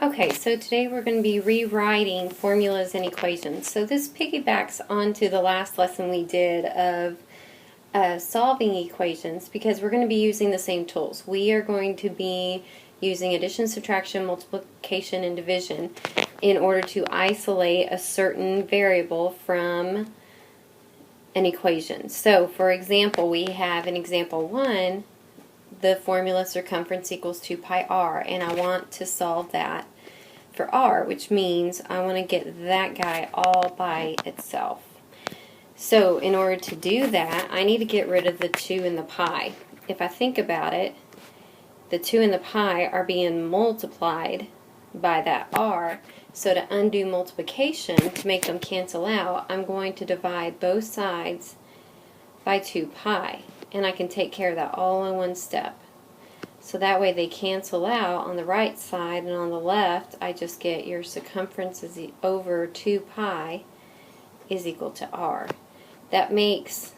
Okay, so today we're going to be rewriting formulas and equations. So this piggybacks onto the last lesson we did of solving equations because we're going to be using the same tools. We are going to be using addition, subtraction, multiplication, and division in order to isolate a certain variable from an equation. So for example, we have in example 1, the formula circumference equals 2 pi r, and I want to solve that for r, which means I want to get that guy all by itself. So in order to do that, I need to get rid of the 2 and the pi. If I think about it, the 2 and the pi are being multiplied by that r, so to undo multiplication, to make them cancel out, I'm going to divide both sides by 2 pi, and I can take care of that all in one step. So that way they cancel out on the right side, and on the left I just get your circumference is over 2 pi is equal to r. That makes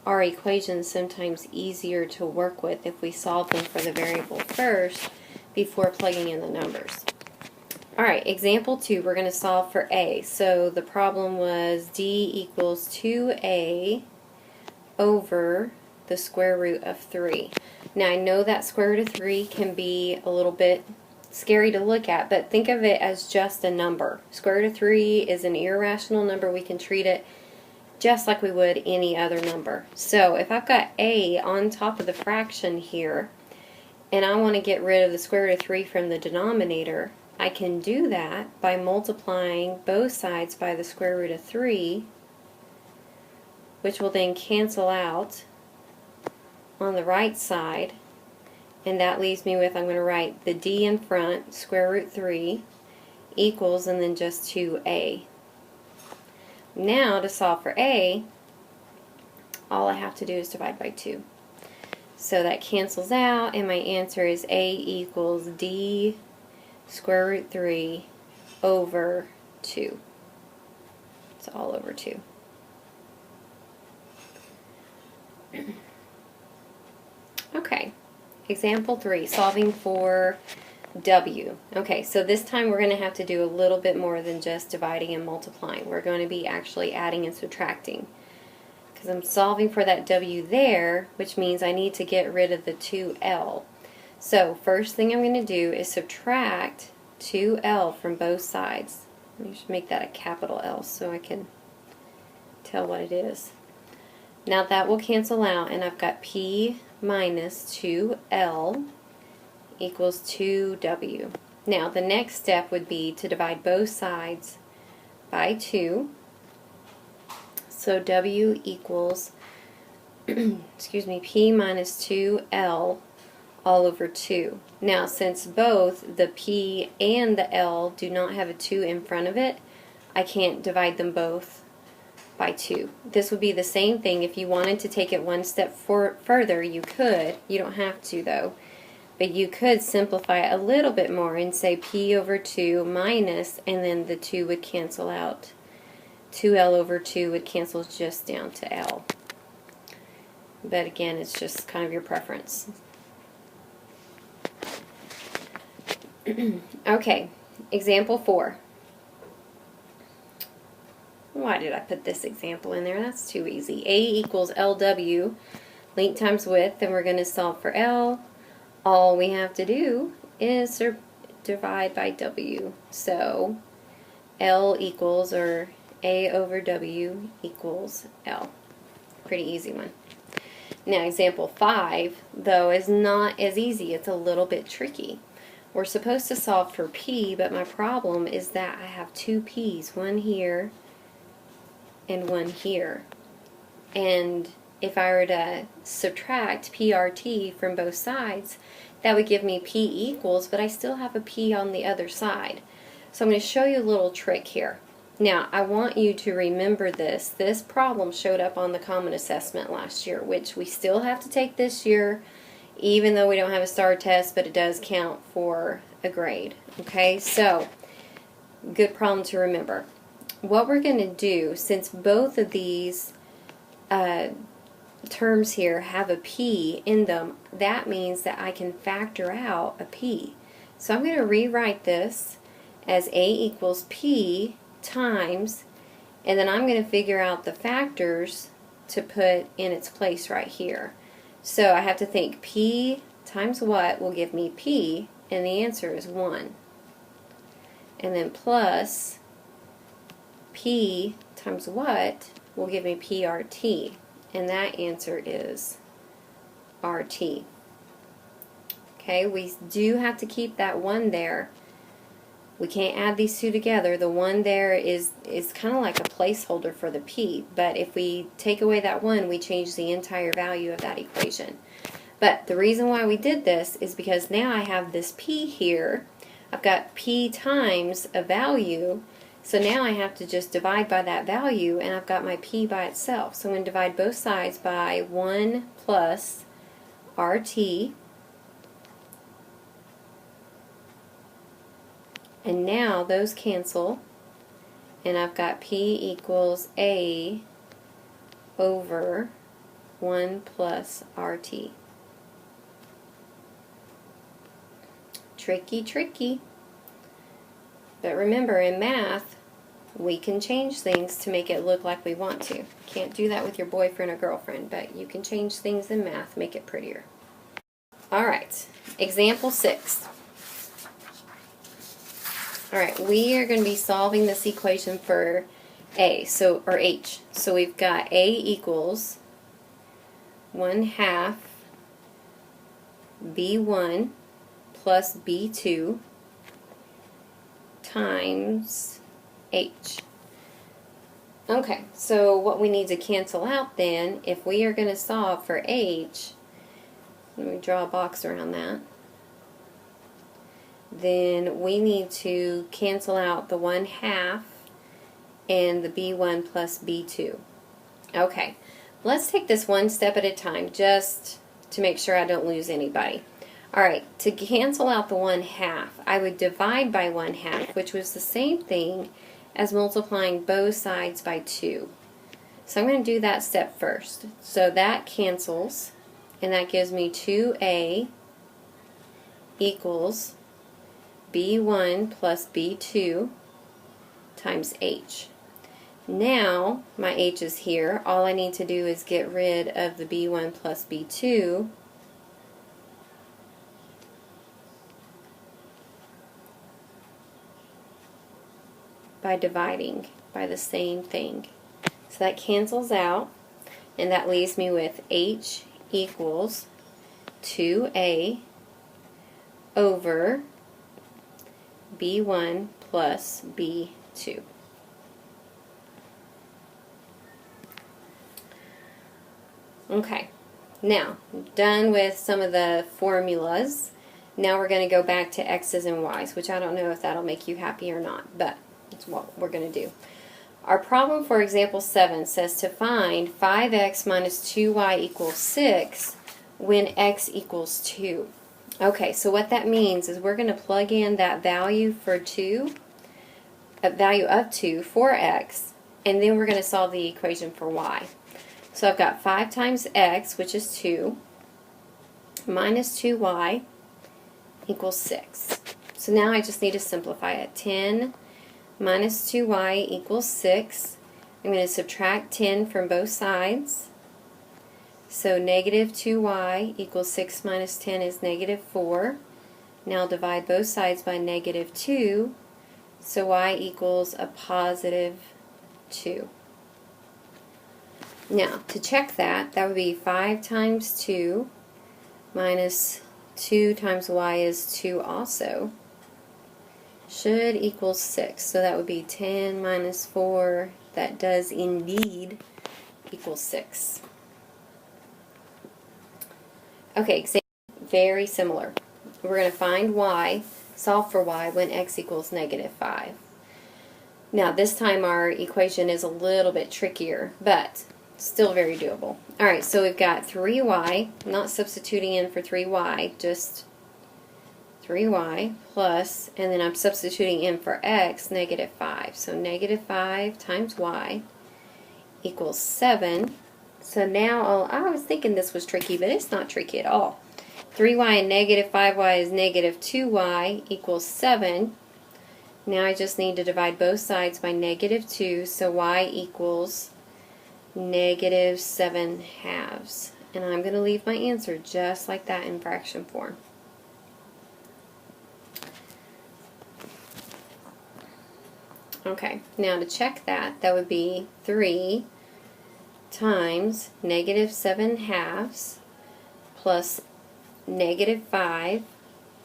our equations sometimes easier to work with if we solve them for the variable first before plugging in the numbers. Alright, example 2, we're going to solve for a. So the problem was d equals 2a over the square root of 3. Now I know that square root of 3 can be a little bit scary to look at, but think of it as just a number. Square root of 3 is an irrational number. We can treat it just like we would any other number. So if I've got a on top of the fraction here, and I want to get rid of the square root of 3 from the denominator, I can do that by multiplying both sides by the square root of 3, which will then cancel out on the right side, and that leaves me with, I'm going to write the d in front, square root 3, equals, and then just 2a. Now to solve for a, all I have to do is divide by 2. So that cancels out, and my answer is a equals d square root 3 over 2. It's all over 2. Okay, example 3, solving for w. Okay, so this time we're going to have to do a little bit more than just dividing and multiplying. We're going to be actually adding and subtracting, because I'm solving for that w there, which means I need to get rid of the 2l. So first thing I'm going to do is subtract 2l from both sides. I should make that a capital L so I can tell what it is. Now that will cancel out, and I've got p minus 2l equals 2w. Now the next step would be to divide both sides by 2. So w equals excuse me, p minus 2l all over 2. Now since both the p and the l do not have a 2 in front of it, I can't divide them both by 2. This would be the same thing if you wanted to take it one step further. You could. You don't have to though. But you could simplify it a little bit more and say p over 2 minus, and then the 2 would cancel out. 2l over 2 would cancel just down to l. But again, it's just kind of your preference. Okay, example 4. Why did I put this example in there? That's too easy. A equals LW, length times width, and we're going to solve for L. All we have to do is divide by W. So L equals, or A over W equals L. Pretty easy one. Now example 5, though, is not as easy. It's a little bit tricky. We're supposed to solve for P, but my problem is that I have two P's, one here and one here. And if I were to subtract PRT from both sides, that would give me P equals, but I still have a P on the other side. So I'm going to show you a little trick here. Now, I want you to remember this. This problem showed up on the Common Assessment last year, which we still have to take this year, even though we don't have a STAR test, but it does count for a grade. Okay, so good problem to remember. What we're going to do, since both of these terms here have a P in them, that means that I can factor out a P. So I'm going to rewrite this as A equals P times, and then I'm going to figure out the factors to put in its place right here. So I have to think P times what will give me P, and the answer is 1. And then plus P times what will give me PRT, and that answer is RT. Okay, we do have to keep that 1 there. We can't add these two together. The 1 there is kind of like a placeholder for the P, but if we take away that 1, we change the entire value of that equation. But the reason why we did this is because now I have this P here. I've got P times a value, so now I have to just divide by that value, and I've got my P by itself. So I'm going to divide both sides by 1 plus RT. And now those cancel, and I've got P equals A over 1 plus RT. Tricky, tricky. But remember, in math, we can change things to make it look like we want to. Can't do that with your boyfriend or girlfriend, but you can change things in math, make it prettier. Alright, example 6. Alright, we are going to be solving this equation for A, or H. So we've got A equals 1/2 B1 plus B2 times H. Okay, so what we need to cancel out then, if we are going to solve for H, let me draw a box around that, then we need to cancel out the 1/2 and the B1 plus B2. Okay, let's take this one step at a time just to make sure I don't lose anybody. Alright, to cancel out the 1/2, I would divide by 1/2, which was the same thing as multiplying both sides by 2. So I'm going to do that step first. So that cancels, and that gives me 2A equals B1 plus B2 times H. Now my H is here. All I need to do is get rid of the B1 plus B2 by dividing by the same thing. So that cancels out, and that leaves me with H equals 2A over B1 plus B2. Okay, now done with some of the formulas. Now we're going to go back to x's and y's, which I don't know if that'll make you happy or not, but that's what we're going to do. Our problem for example 7 says to find 5x minus 2y equals 6 when x equals 2. Okay, so what that means is we're going to plug in that value for 2, a value of 2 for x, and then we're going to solve the equation for y. So I've got 5 times x, which is 2, minus 2y equals 6. So now I just need to simplify it. 10 minus 2y equals 6. I'm going to subtract 10 from both sides. So negative 2y equals 6 minus 10 is negative 4. Now divide both sides by negative 2. So y equals a positive 2. Now, to check that, that would be 5 times 2 minus 2 times y is 2 also. Should equal 6. So that would be 10 minus 4. That does indeed equal 6. Okay, very similar. We're going to find y, solve for y when x equals negative 5. Now, this time our equation is a little bit trickier, but still very doable. Alright, so we've got 3y, not substituting in for 3y, just 3y plus, and then I'm substituting in for x, negative 5. So negative 5 times y equals 7. So now, I was thinking this was tricky, but it's not tricky at all. 3y and negative 5y is negative 2y equals 7. Now I just need to divide both sides by negative 2, so y equals negative 7 halves. And I'm going to leave my answer just like that in fraction form. Okay, now to check that, that would be 3 times negative 7 halves plus negative 5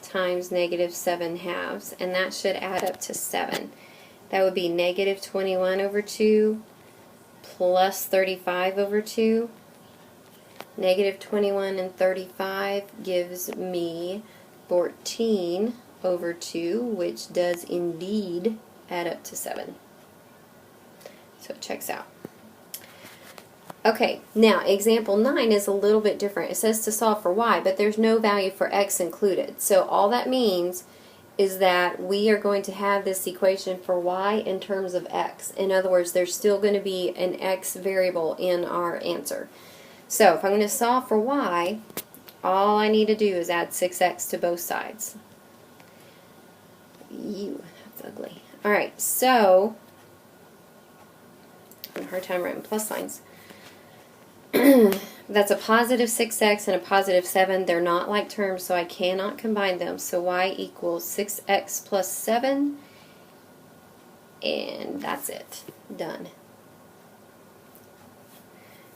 times negative 7 halves, and that should add up to 7. That would be negative 21 over 2 plus 35 over 2. Negative 21 and 35 gives me 14 over 2, which does indeed add up to 7. So it checks out. Okay, now example 9 is a little bit different. It says to solve for y, but there's no value for x included. So all that means is that we are going to have this equation for y in terms of x. In other words, there's still going to be an x variable in our answer. So if I'm going to solve for y, all I need to do is add 6x to both sides. That's ugly. Alright, so I have a hard time writing plus signs. That's a positive 6x and a positive 7. They're not like terms, so I cannot combine them. So y equals 6x plus 7, and that's it. Done.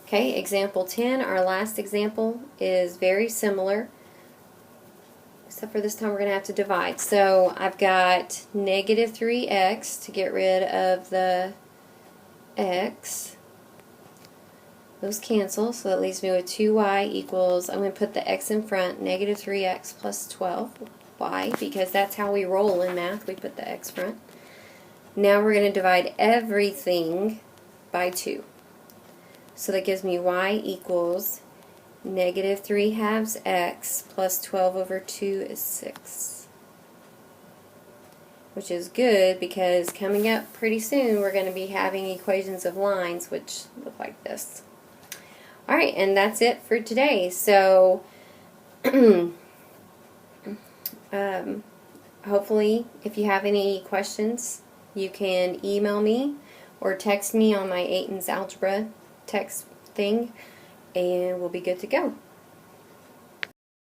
Okay, example 10, our last example, is very similar, except for this time we're going to have to divide. So I've got negative 3x to get rid of the x. Those cancel, so that leaves me with 2y equals, I'm going to put the x in front, negative 3x plus 12. Why? Because that's how we roll in math. We put the x front. Now we're going to divide everything by 2. So that gives me y equals negative 3 halves x plus 12 over 2 is 6. Which is good because coming up pretty soon we're going to be having equations of lines which look like this. Alright, and that's it for today. So, hopefully, if you have any questions, you can email me or text me on my Ayton's Algebra text thing, and we'll be good to go.